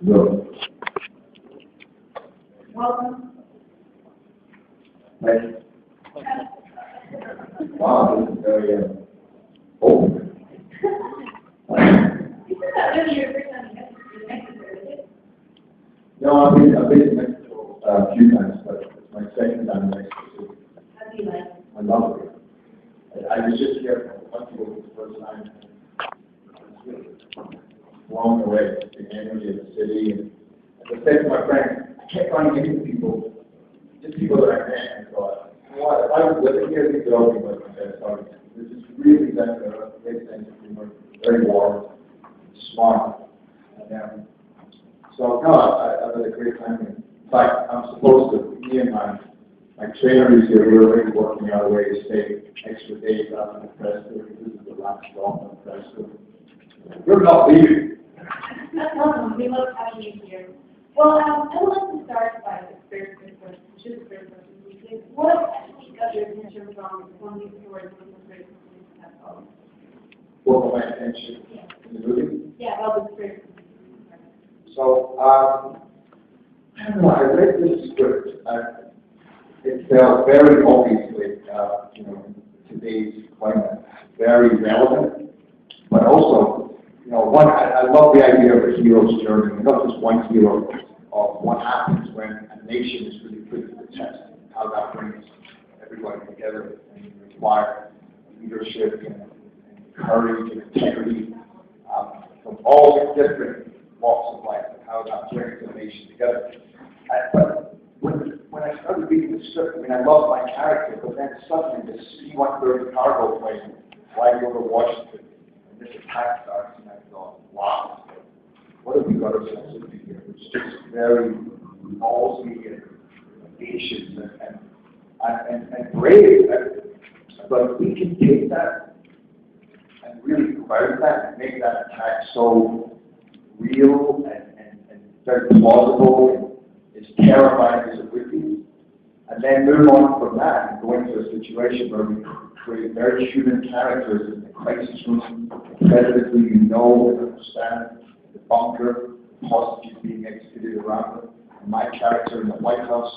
No. Welcome. Thank you. Wow, this is very open. Isn't that really your first time in Mexico, is it? No, I've been in Mexico a few times, but it's my second time in Mexico. How do you like it? I love it. I was just here a month ago for the first time. I was really blown away with the energy of the city. And as I said to my friends, I kept running into people, just people that I met, and thought, you know what, if I was living here, these would all be my best friends. This is really a great sense of humor, very warm, smart. And, so, no, I've had a great time. In fact, I'm supposed to, me and my trainer who's here, we're already working our way to stay extra days after the press tour. This is the last stop on the press tour. We're not leaving. That's awesome. We love having you here. Well, I would like to start by the first question, which is the first question, which is, what actually got your attention from these stories from the first question? What got my attention in the movie? Yeah, about the first. So, I don't know, I read this script. It felt very obviously, in today's climate, very relevant, but also, I love the idea of a hero's journey, not just one hero, of what happens when a nation is really put to the test, how that brings everybody together and require leadership and courage and integrity from all different walks of life, and how that brings a nation together. But when I started reading the script, I love my character, but then suddenly the C-130 cargo plane flying over Washington, and this attack starts, and I thought, wow, what have we got ourselves into here? It's just very ballsy and audacious and brave. But we can take that and really crowd that and make that attack so real and very plausible and as terrifying as it would be, and then move on from that and go into a situation where we create very human characters in the crisis room, the president who you know and understand, the bunker, the hostages being executed around them, and my character in the White House,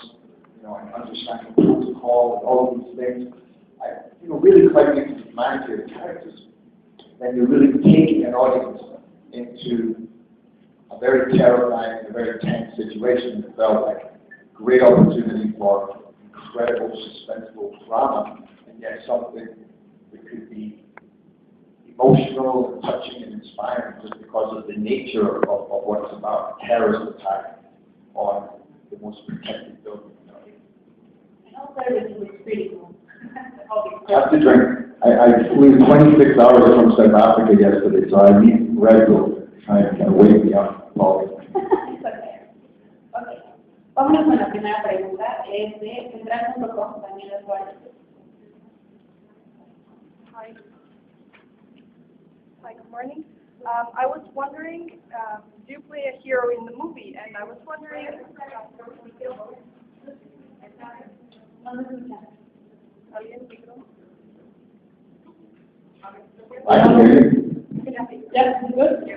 and understanding protocol and all these things. Really quite into the humanity of the characters. Then you're really taking an audience into a very terrifying, a very tense situation that felt like a great opportunity for incredible, suspenseful drama, and yet something that could be emotional and touching and inspiring just because of the nature of what it's about, a terrorist attack on the most protected building. And also, it was pretty cool. I have to drink. I flew 26 hours from South Africa yesterday, so I need Red Bull to try and kind of wake me up. Okay. Vámonos con la primera pregunta. Es de central.com, también es bueno. Hi, good morning. I was wondering, do you play a hero in the movie? And I was wondering... Yes, good.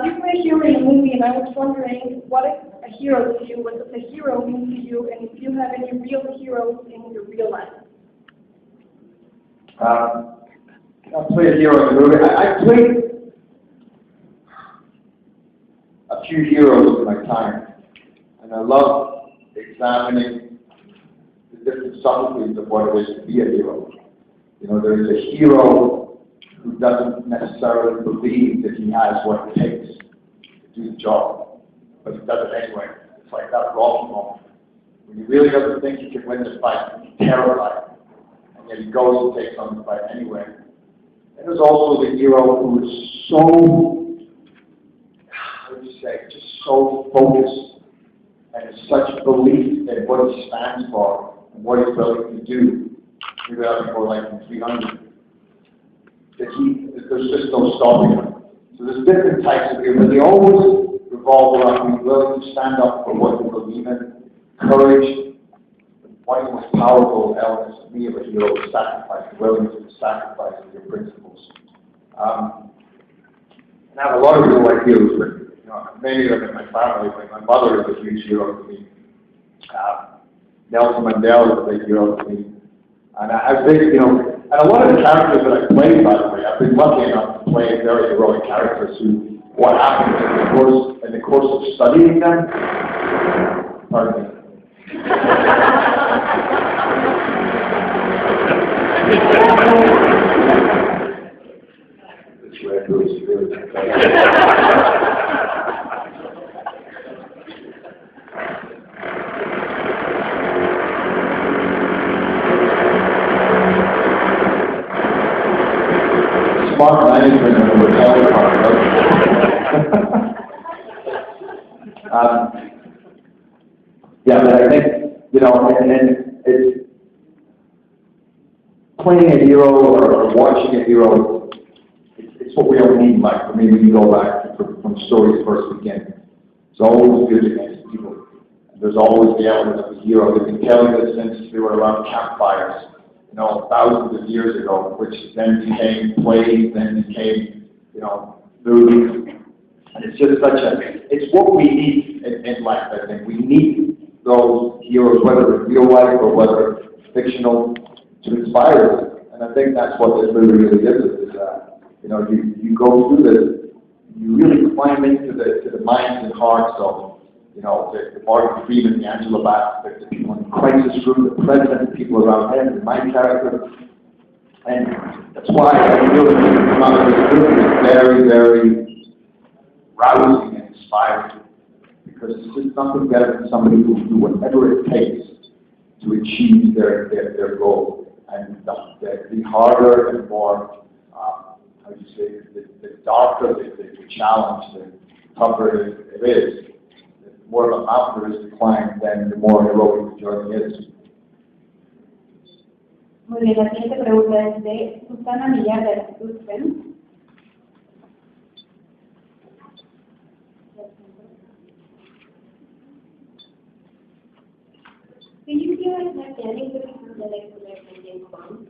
You play a hero in a movie, and I was wondering what a hero to you, what does a hero mean to you, and if you have any real heroes in your real life. I play a hero in the movie. I played a few heroes in my time, and I love examining the different subtleties of what it is to be a hero. There is a hero who doesn't necessarily believe that he has what it takes to do the job, but he does it anyway. It's like that Rocky moment. When he really doesn't think he can win the fight, he's terrified, and yet he goes and takes on the fight anyway. And there's also the hero who is so, just so focused and has such belief in what he stands for and what he's willing to do. Maybe I would go like in 300. That there's just no stopping him. So there's different types of heroes, but they always revolve around being willing to stand up for what you believe in, courage. One of the most powerful elements of me of a hero is sacrifice, the willingness to sacrifice your principles. And I have a lot of real life heroes, but many of them in my family, like my mother is a huge hero to me. Nelson Mandela is a big hero to me. And I think, and a lot of the characters that I played, by the way, I've been lucky enough to play very heroic characters who, what happens in the course of studying them, pardon me. This red goes really. Smart management of the hotel part, right? Yeah, but I think, and it's playing a hero or watching a hero, it's what we all need in life. For me, we go back from stories first begin. It's always good against people. There's always the element of the hero. They've been telling us since we were around campfires, thousands of years ago, which then became plays, then became, movies. And it's just it's what we need in life, I think. We need those heroes, whether it's real life or whether it's fictional, to inspire us. And I think that's what this movie really is you go through this, you really climb into the minds and hearts of, the Martin Freeman, the Angela Bassett, the people in the crisis group, the president, the people around him, and my character. And that's why I really think the come out of this movie is very, very rousing and inspiring. Because it's just nothing better than somebody who will do whatever it takes to achieve their goal. And the harder and more, the darker the challenge, the tougher it is. The more of a mountain there is to climb, then the more heroic the journey is. Muy bien, la siguiente pregunta es de Susana Millar de Defensa. Do you feel like Titanic could become the next American James Bond?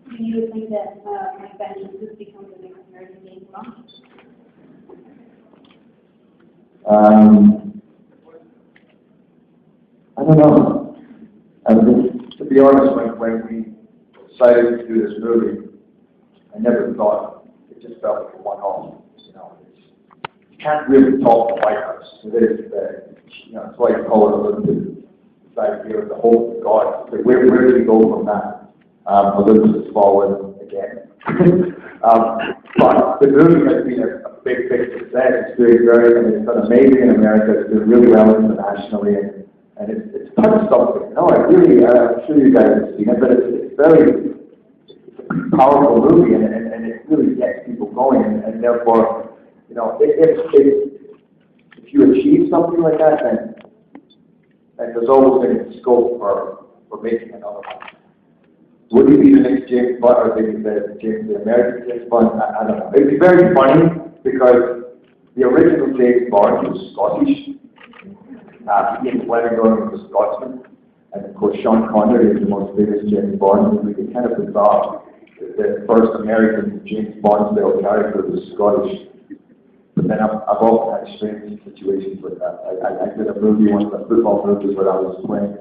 Do you think that Titanic could become the next American James Bond? I don't know. To be honest, when we decided to do this movie, I never thought it just felt like a one-off. You can't really talk the White House. It is, it's why you call it Olympus. It's like the hope of God. So where do we go from that? Olympus has fallen again. But the movie has been a big success. It's doing it's done amazing in America. It's doing really well internationally, and it's touched something. I'm sure you guys have seen it, but it's a pretty powerful movie, and it really gets people going, and therefore, if you achieve something like that, then there's always going to be scope for making another one. Would he be the next James Bond, or maybe the American James Bond? I don't know. It'd be very funny because the original James Bond was Scottish. Ian Fleming was a Scotsman, and of course Sean Connery is the most famous James Bond. It's kind of bizarre. The first American James Bond style character was Scottish. But then I've often had strange situations like that. I did a movie once, a football movie, where I was playing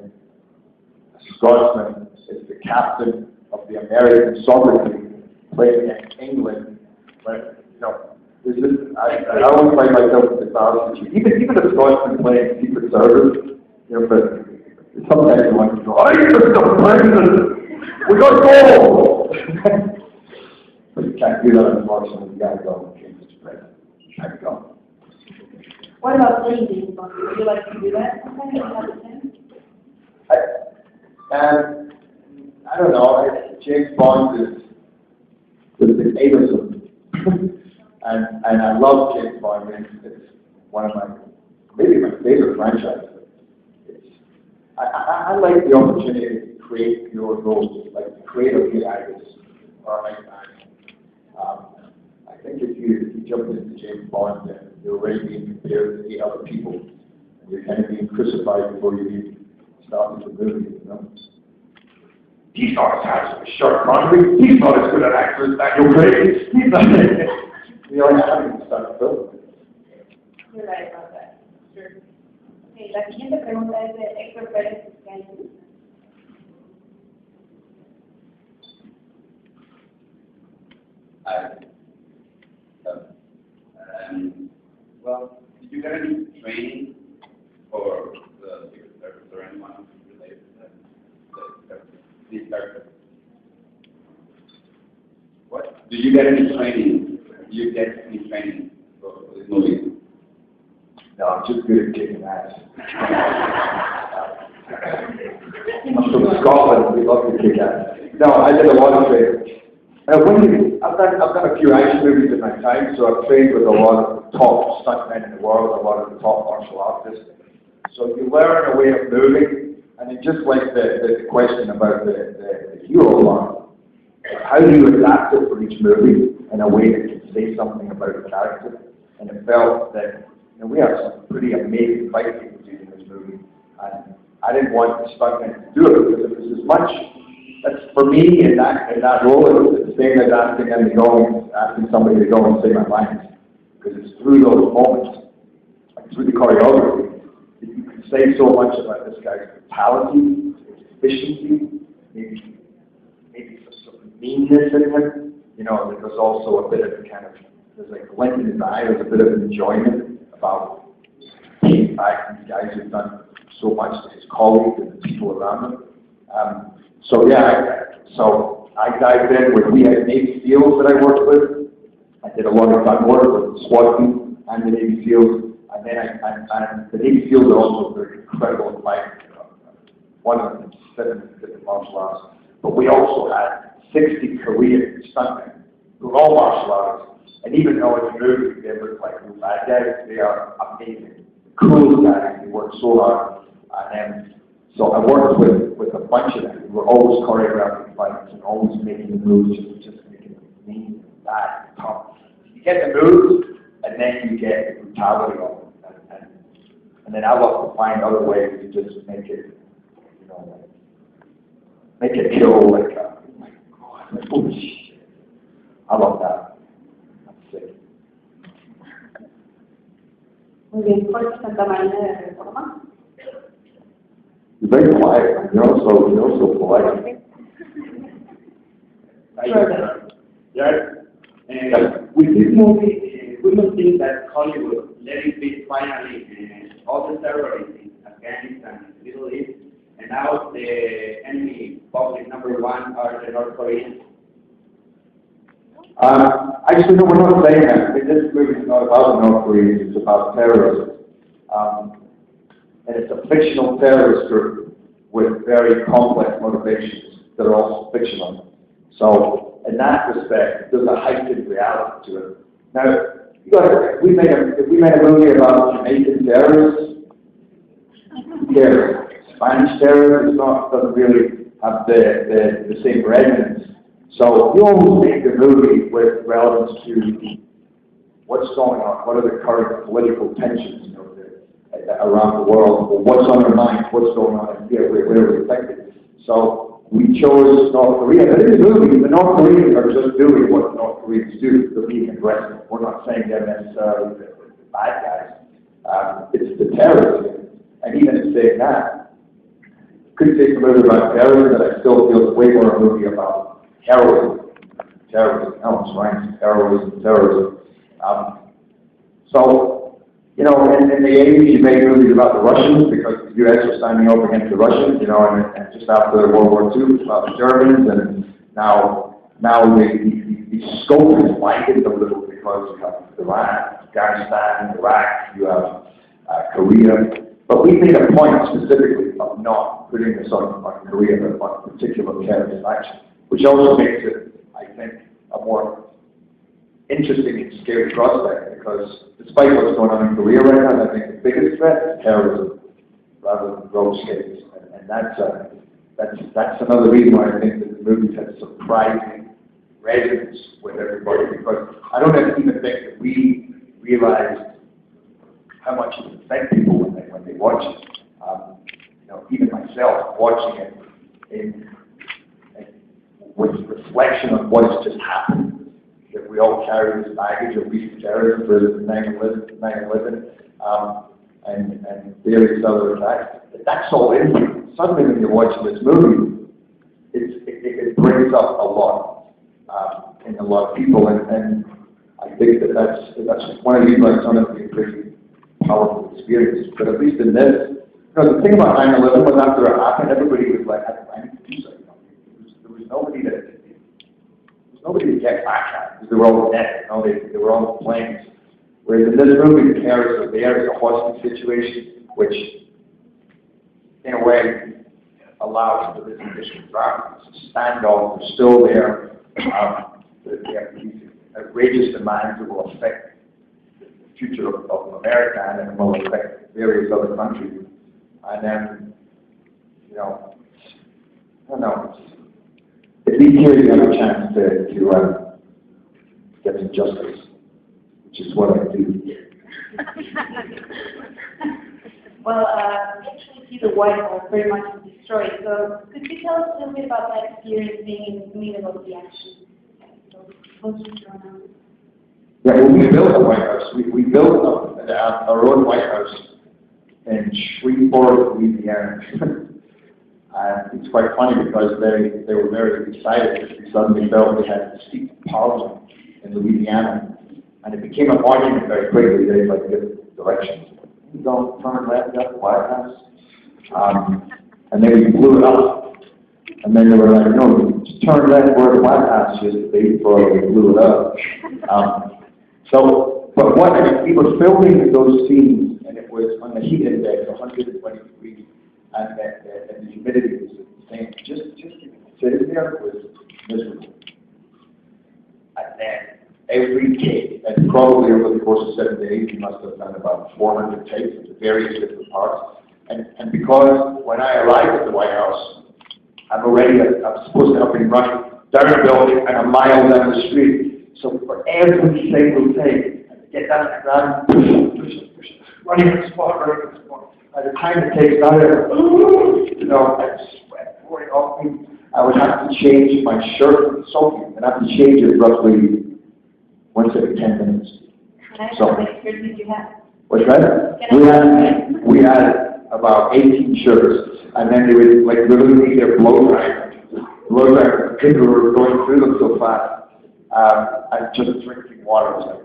a Scotsman is the captain of the American soccer team playing against England. But I always find myself in the balance situation. Even a Scotsman playing Secret Service, but sometimes you want to go, "I Mr. President, we got goal!" But you can't do that, unfortunately. You gotta go, Mr. President. Go. What about playing James Bond? Would you like to do that sometime? I don't know. James Bond is the Abelson. and I love James Bond. It's one of maybe my favorite franchises. I like the opportunity to create your roles, like creatively ideas, or I think if you jump into James Bond, then you're already being compared to 8 other people, and you're kind of being crucified before you even start the movie. He's not as handsome as Sean Connery. He's not as good an actor as Daniel Craig. He's not. I haven't even started La siguiente pregunta es de Héctor Pérez. Well, did you get any training for the Secret Service or anyone related to these characters? What? Did you get any training? Did you get any training for this movie? No, I'm just good at kicking ass. I'm from Scotland, we love to kick ass. No, I did a lot of training. I've done a few action movies in my time, so I've trained with a lot of the top stuntmen in the world, a lot of the top martial artists. So you learn a way of moving, and it's just like the question about the hero part. How do you adapt it for each movie in a way that can say something about the character? And it felt that we have some pretty amazing fight sequences in this movie, and I didn't want the stuntmen to do it because it was as much. That's for me in that role. It's the same as asking somebody to go and say my lines, because it's through those moments, like through the choreography, that you can say so much about this guy's brutality, his efficiency, maybe some sort of meanness in him. That there's also a bit of there's like a glint in his eye. There's a bit of enjoyment about paying back these guys who've done so much to his colleagues and the people around him. So I dived in we had Navy SEALs that I worked with. I did a lot of gun work with the SWAT team and the Navy SEALs, and then the Navy SEALs are also very incredible in fighting. One of them is 7 different martial arts, but we also had 60 Korean stuntmen who are all martial artists, and even though in the movie they look like bad guys, they are amazing, cool guys. They work so hard, and so I worked with a bunch of them. We were always choreographing fights and always making the moves, just making them mean, bad, tough. You get the moves, and then you get the brutality of it. And then I love to find other ways to just make it, make it kill like, oh my God, like, oh shit. I love that. That's sick. Muy bien, Jorge Santa Marina de Reforma. You're very quiet, and you're also polite. With this movie, we must think that Hollywood let it be finally all the terrorists in Afghanistan and the Middle East, and now the enemy public number one are the North Koreans. Actually, no, we're not saying that. This movie is not about the North Koreans, it's about terrorism. And it's a fictional terrorist group with very complex motivations that are also fictional. So, in that respect, there's a heightened reality to it. Now, if we made a movie about Jamaican terrorists, Spanish terrorists, doesn't really have the same resonance. So, you always make the movie with relevance to what's going on, what are the current political tensions, around the world, what's on their minds, what's going on here, where we're affected. So we chose North Korea. And in the movie, the North Koreans are just doing what North Koreans do. They're being aggressive. We're not saying they're necessarily the bad guys. It's the terrorists. And even in saying that, could take a movie about terrorism, but I still feel it's way more a movie about heroism. Terrorism. No, it's right. Terrorism. In the 80s, you made movies about the Russians because the U.S. was standing up against the Russians, and just after World War II, it's about the Germans, and now the scope is widened a little because you have Iran, Afghanistan, Iraq, you have Korea. But we made a point specifically of not putting this on Korea, but on particular terrorist action, which also makes it, I think, a more interesting and scary prospect, because despite what's going on in Korea right now, I think the biggest threat is terrorism rather than rogue states, and that's another reason why I think that the movies had surprising resonance with everybody, because I don't even think that we realized how much it would affect people when they watch it. Even myself watching it with reflection on what's just happened. That we all carry this baggage of recent terrorism versus 9/11. and various other facts. That's all in here. Suddenly when you're watching this movie, it brings up a lot in a lot of people, and I think that's one of these like some of the pretty powerful experiences. But at least in this, the thing about 9/11 was after it happened, everybody was like, I need to do something. There was nobody to get back at because they were all dead. They were all in flames. Whereas in this movie, the terrorists are there. It's a hostage situation, which in a way allows for this additional drama. It's a standoff. They're still there. They have these outrageous demands that will affect the future of America and then will affect various other countries. And then, I don't know. At least here you have a chance to get some justice, which is what I do. Well, we actually see the White House very much destroyed. So could you tell us a little bit about that experience being in the middle of the action? So, what's going on? Yeah, well, we built a White House. We built our own White House in Shreveport, Louisiana. And it's quite funny because they were very excited because we suddenly felt we had a seat of parliament in Louisiana. And it became a monument very quickly. They like give directions. You don't turn left, that's the White House. And then we blew it up. And then they were like, no, just turn left where the White House used to be before we blew it up. But we were filming those scenes, and it was on the heat index, 120 degrees, and the humidity was the same. Just sitting there was miserable. And then every take, and probably over the course of 7 days, we must have done about 400 takes of the various different parts. And because when I arrived at the White House, I'm supposed to have been running down a building and a mile down the street. So for every single take, I get down and run, push, running in the spot. By the time the take started, I'd sweat pouring off me. I would have to change my shirt, soaking, and I have to change it roughly once every 10 minutes. Can I know what shirts did you have? What's that? We had about 18 shirts, and then they would like literally make their blow dry. People were going through them so fast. And just drinking water was like,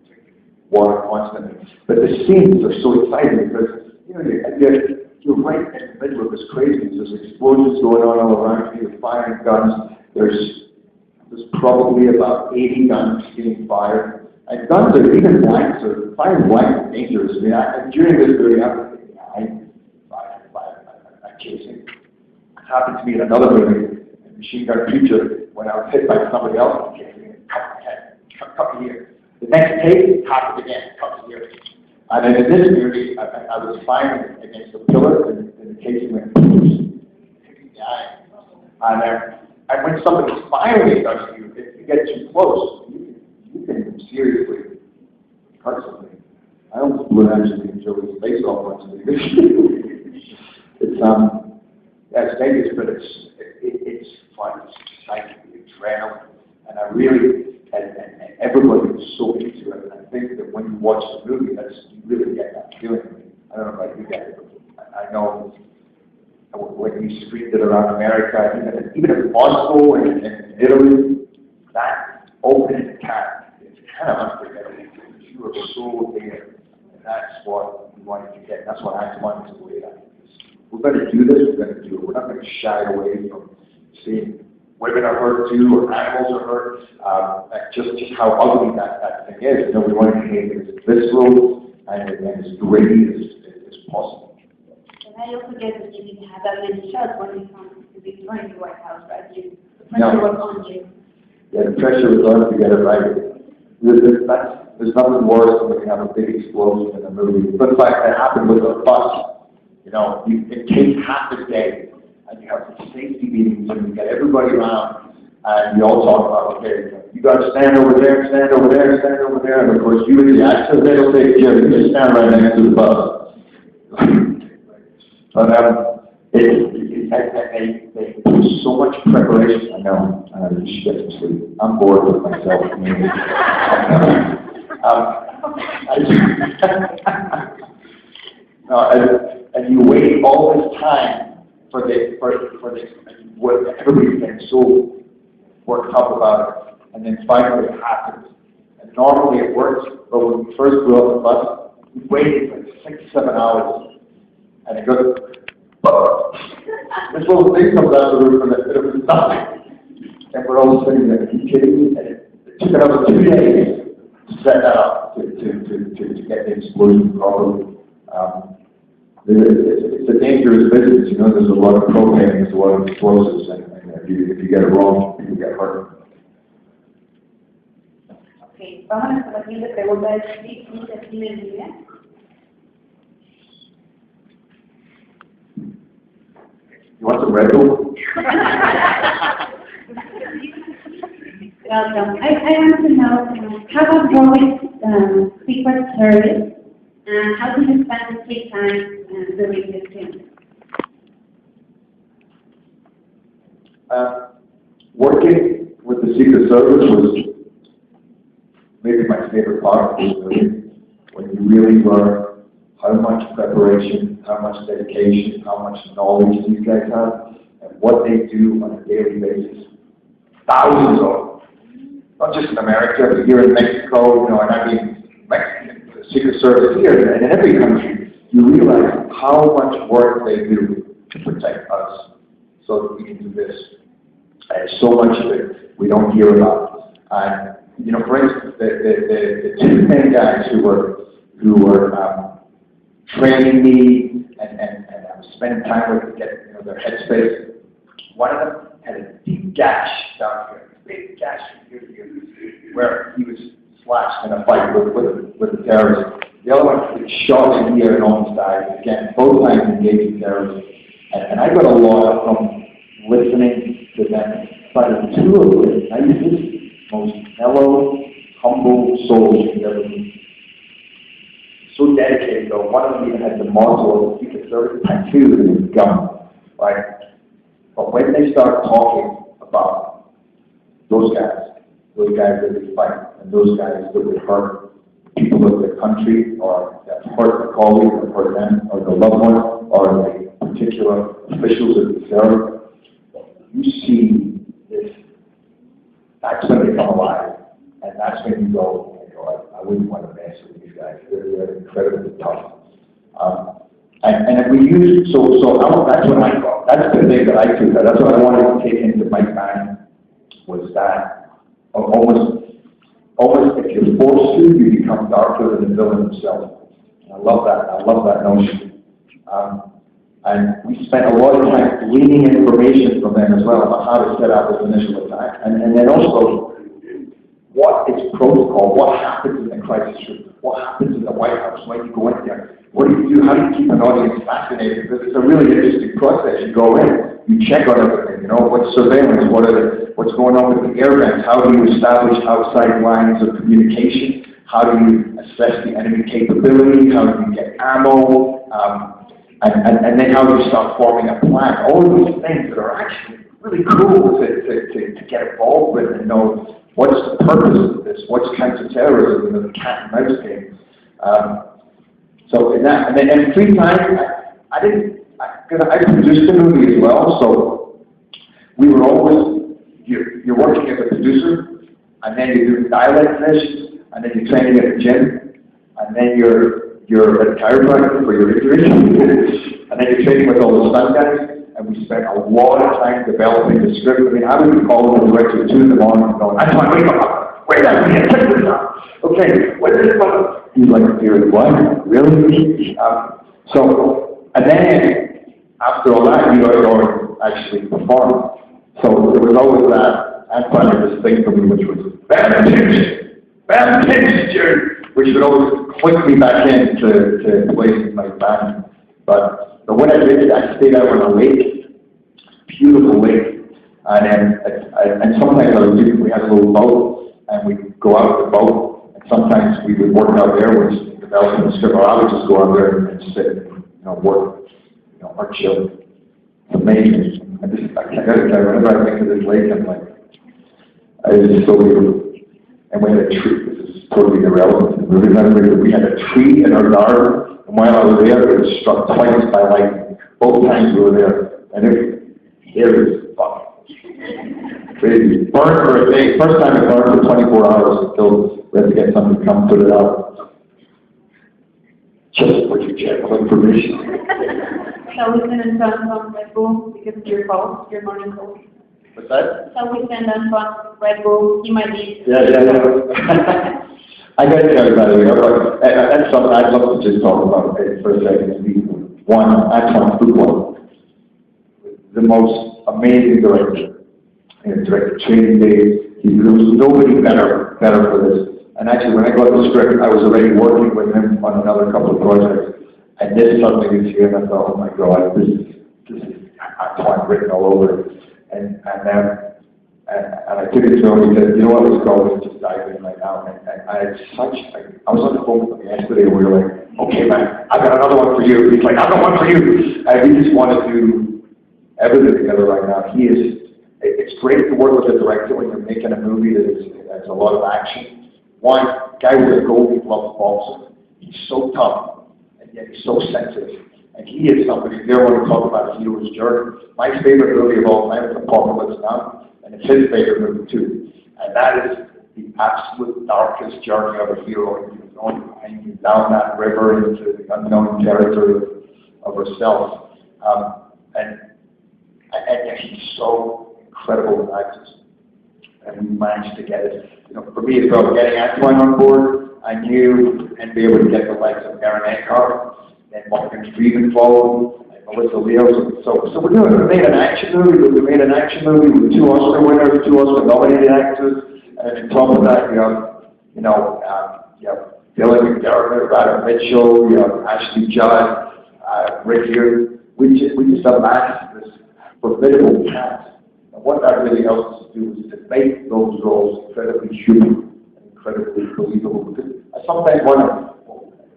drinking water constantly. But the scenes are so exciting because you're right in the middle of this craziness. There's explosions going on all around you. You're firing guns. There's probably about 80 guns being fired. And guns are even blanks, or firing blanks are dangerous. I mean, during this movie, I'm chasing. It happened to me in another movie, Machine Gun Preacher, when I was hit by somebody else in the chasing. Cut my head, cut me here. The next take, happened again, cut me here. And then in this movie, I was firing against a pillar, and the casing went hit me in the eye. And when somebody's firing against you, if you get too close, you can seriously hurt somebody. I almost blew actually Joey's face off once. It's dangerous, but it's fun, it's exciting, it's adrenaline, and and everybody is so into it. And I think that when you watch the movie, you really get that feeling. I don't know if you get it, but I know when we screened it around America, even in Moscow and in Italy, that opening cat, it's kind of unforgettable. You are so there, and that's what we wanted to get. That's what Antoine was away at. We're going to do this, we're going to do it. We're not going to shy away from seeing women are hurt too, or animals are hurt. Just how ugly that thing is. We want to make it as visceral and as gritty as possible. And I also get that you didn't have that many shots when you come to be joining the White House, right? The pressure was on you. Yeah, the pressure was on to get it right. There's nothing worse than when you have a big explosion in a movie. But in fact, that happened with a bus. It takes half a day, and you have the safety meetings, and you get everybody around, and you all talk about, okay, you got to stand over there, stand over there, stand over there, and of course you and the actors, they don't take care of you, just stand right next to the bus. But they do so much preparation. I know, you should get some sleep. I'm bored with myself. And you wait all this time for what everybody's getting so worked up about it, and then finally it happens. And normally it works, but when we first blew up the bus, we waited like 6 to 7 hours, and it goes, this little thing comes out of the roof, and it was nothing. And we're all sitting there, are you kidding me? And it took another 2 days to set that up, to get the explosion properly. It's a dangerous business, you know, there's a lot of propane, there's a lot of explosives, and if you get it wrong, people get hurt. Okay, vamos a la siguiente pregunta, es ¿sí se cine en línea? You want some Red Bull? Welcome. I want to know how about going Secret Service, and how do you spend the free time doing this film? Working with the Secret Service was maybe my favorite part of this movie, when you really learn how much preparation, how much dedication, how much knowledge these guys have, and what they do on a daily basis. Thousands of them. Not just in America, but here in Mexico, you know, and I mean, Mexican, the Secret Service here, and in every country, you realize how much work they do to protect us so that we can do this. And so much of it we don't hear about. And, you know, for instance, the 2 main guys who were training me and spending time with to get, you know, their headspace, one of them had a deep gash down here, a big gash here to here, where he was slashed in a fight with the terrorists. The other one was shot in here and almost died. Again, both times engaging terrorists. And I got a lot from listening to them. But the 2 of the nicest, most mellow, humble souls you've ever met. So dedicated, though. One of them even had the motto of the Secret Service tattooed in his gun, right? But when they start talking about those guys that they fight, and those guys that would hurt people of their country, or that hurt their colleagues, or hurt them, or their loved ones, or the particular officials that they serve, you see this. That's when they come alive, and that's when you go, I wouldn't want to mess with these guys. They're incredibly tough. And if we use, that's what I thought. That's the thing that I took. That's what I wanted to take into my mind, was that almost if you're forced to, you become darker than the villain himself. And I love that notion. And we spent a lot of time gleaning information from them as well about how to set up this initial attack, and then also what is protocol, what happens in the crisis room, what happens in the White House when you go in there, what do you do, how do you keep an audience fascinated, because it's a really interesting process. You go in, you check on everything, you know, what's surveillance, what's going on with the air vents, how do you establish outside lines of communication, how do you assess the enemy capability, how do you get ammo, and then how do you start forming a plan. All of these things that are actually really cool to get involved with and know what's the purpose of this, what's counterterrorism, and the cat and mouse game. So in that, and then in free time, because I produced the movie as well, so we were always, you're working as a producer, and then you do dialect sessions, and then you're training at the gym, and then you're a chiropractor for your injury, and then you're training with all the stunt guys, and we spent a lot of time developing the script. I mean, I would be calling the director at 2 in the morning and going, Antoine, wait up, we can't take this up. Okay, what is this about? He's like, you're what? Really? And then, after all that, you are actually perform. So there was always that, Antoine had this thing for me, which was, bad texture, which would always click me back into places like that. But what I did, I stayed out on a lake, beautiful lake, and sometimes we had a little boat, and we'd go out with the boat, and sometimes we would work out there, which developing the script, or I would just go out there and sit and work, or chill. It's amazing. I gotta tell you, whenever I think of this lake, I'm like, it is so beautiful. And we had a tree. This is totally irrelevant to the movie. We had a tree in our garden And while I was there, it was struck twice by lightning. Both times we were there, and it was fucking crazy. Burned for a day. First time it burned for 24 hours until we had to get somebody to come put it out. Just put your check with permission. Shall we send Antoine some Red Bull because of your cold, your morning cold? What's that? Shall we send Antoine Red Bull? He might be. Yeah. I got to tell you about it. That's something I'd love to just talk about for a second. One, Antoine Fuqua, the most amazing director. He directed Training Days. There was nobody better for this. And actually, when I got the script, I was already working with him on another couple of projects. And then suddenly we see him, and I thought, oh my God, this is Antoine written all over it. And I took it to him, and he said, you know what, let's go, let's just dive in right now. And I was on the phone with him yesterday, and we were like, okay man, I've got another one for you. He's like, I've got one for you. And we just want to do everything together right now. It's great to work with a director when you're making a movie that's a lot of action. One, guy with a Gold Glove boxer. He's so tough, and yet he's so sensitive. And he is somebody, if you ever want to talk about a hero's journey, my favorite movie of all time is Apocalypse Now, and it's his favorite movie too. And that is the absolute darkest journey of a hero. He's going down that river into the unknown territory of herself. And he's so incredible an actor. And we managed to get it. You know, for me, it's about getting Antoine on board. I knew and be able to get the likes of Aaron Eckhart, and Morgan Freeman followed, and Melissa Leo. So we made an action movie. We made an action movie with 2 Oscar winners, 2 Oscar-nominated actors, and on top of that, you have Dylan McDermott, Radha Mitchell, you have Ashley Judd, Rick here. We just amassed this formidable cast. And what that really helps us do is to make those roles incredibly human and incredibly believable. Because I sometimes wonder,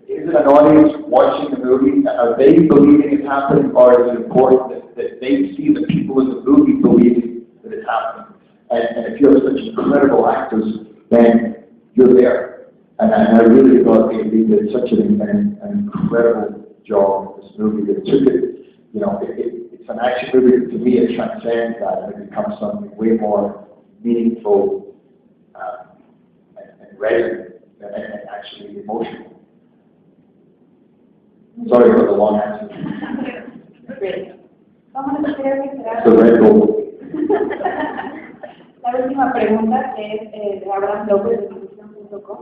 is it an audience watching the movie? Are they believing it's happening, or is it important that they see the people in the movie believing that it's happening? And if you have such incredible actors, then you're there. And I really thought they did such an incredible job in this movie. They took it, it's an action movie. To me, it transcends that, and it becomes something way more meaningful and resonant and actually emotional. Sorry for the long answer. Great. Vamos a hacer The Red Bull. La última pregunta que es de Abraham López de Televisión.com.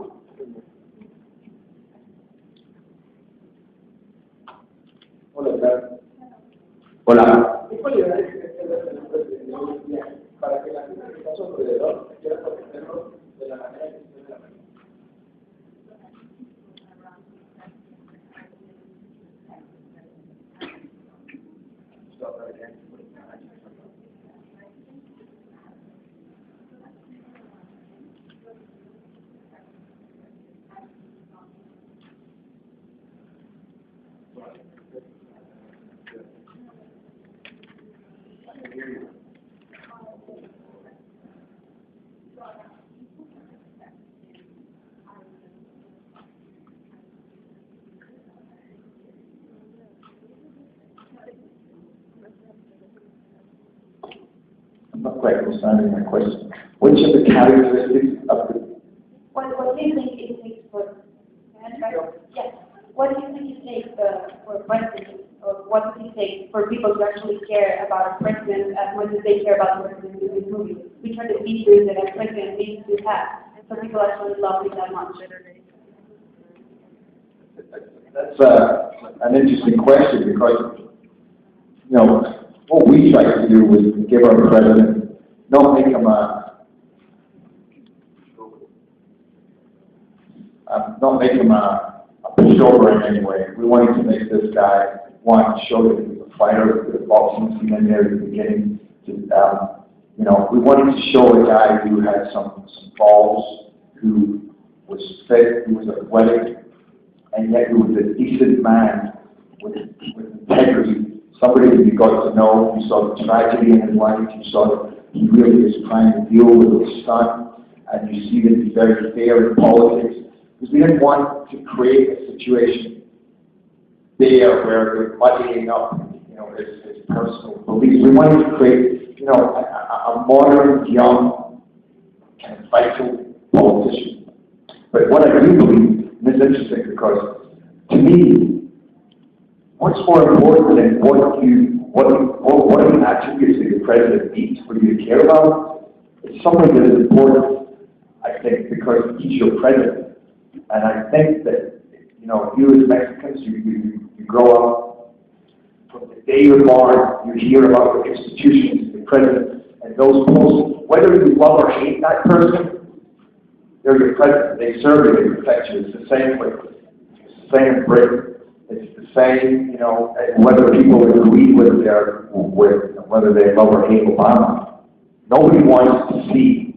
Hola. ¿Qué cualidades crees que debe tener para que la gente que está a su alrededor quiera conocerlo de la manera que usted la ve? I'm not quite understanding my question. Which of the characteristics of the... What do you think it takes for... Yes. What do you think it takes for presidents, or what does it take for people to actually care about a president as much as they care about the president in this movie? Which are the features that a president needs to have, so people actually love it that much? That's an interesting question, because, what we try to do is give our president, not make him a pushover in any way. We wanted to make this guy, show that he was a fighter, the boxing scene in there at the beginning. We wanted to show a guy who had some balls, who was fit, who was athletic, and yet who was a decent man with integrity. Somebody that you got to know, you saw the tragedy in his life, you saw that he really is trying to deal with his son, and you see that he's very fair in politics. Because we didn't want to create a situation there where they're muddying up, you know, his personal beliefs. We wanted to create, you know, a modern, young, kind of vital politician. But what I do believe, and it's interesting because, to me, what's more important than what are the attributes that your president needs for you to care about? It's something that is important, I think, because he's your president. And I think that, you know, you as Mexicans, you grow up, from the day you're born, you hear about the institutions, the president, and those posts. Whether you love or hate that person, they're your president. They serve you, they protect you. It's the same in Britain. It's the same, you know, whether people agree with whether they love or hate Obama. Nobody wants to see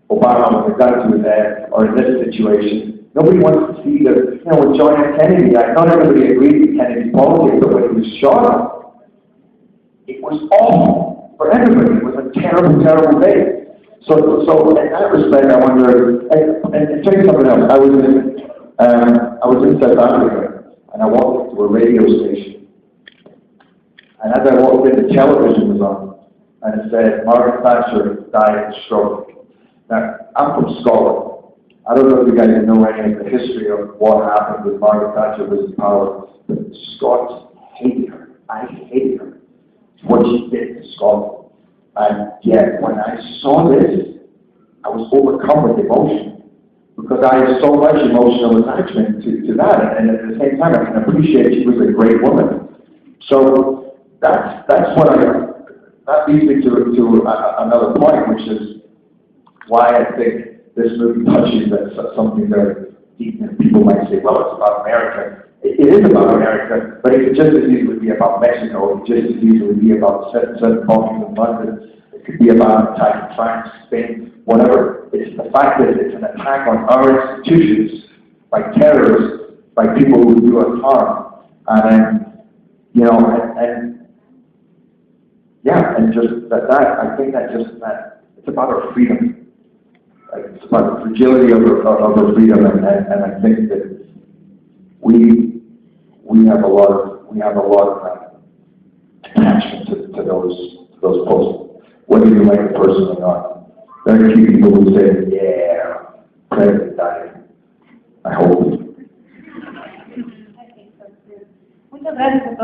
Obama with a gun to his head, or in this situation, nobody wants to see the, you know, with John F. Kennedy, not everybody agreed with Kennedy's politics, but when he was shot, it was awful for everybody. It was a terrible, terrible day. So in that respect, I wonder, and tell you something else, I was in South Africa, and I walked into a radio station, and as I walked in, the television was on, and it said, Margaret Thatcher died of stroke. Now, I'm from Scotland. I don't know if you guys know any of the history of what happened with Margaret Thatcher was in power, but Scots hated her. I hated her. What she did to Scotland. And yet, when I saw this, I was overcome with emotion, because I have so much emotional attachment to that, and at the same time, I can appreciate she was a great woman. So that's what that leads me to another point, which is why I think this movie touches at something very deep. And people might say, well, it's about America. It is about America, but it could just as easily be about Mexico. It could just as easily be about certain bombings in London. It could be about attack in France, Spain, whatever. It's the fact that it's an attack on our institutions by terrorists, by people who do us harm. And, you know, and just that I think that it's about our freedom. It's about the fragility of our freedom, and I think that we have a lot of attachment to those posts, whether you like the person or not. Very few people who say, yeah, president died. I hope. I think so too. Muchas gracias a todos.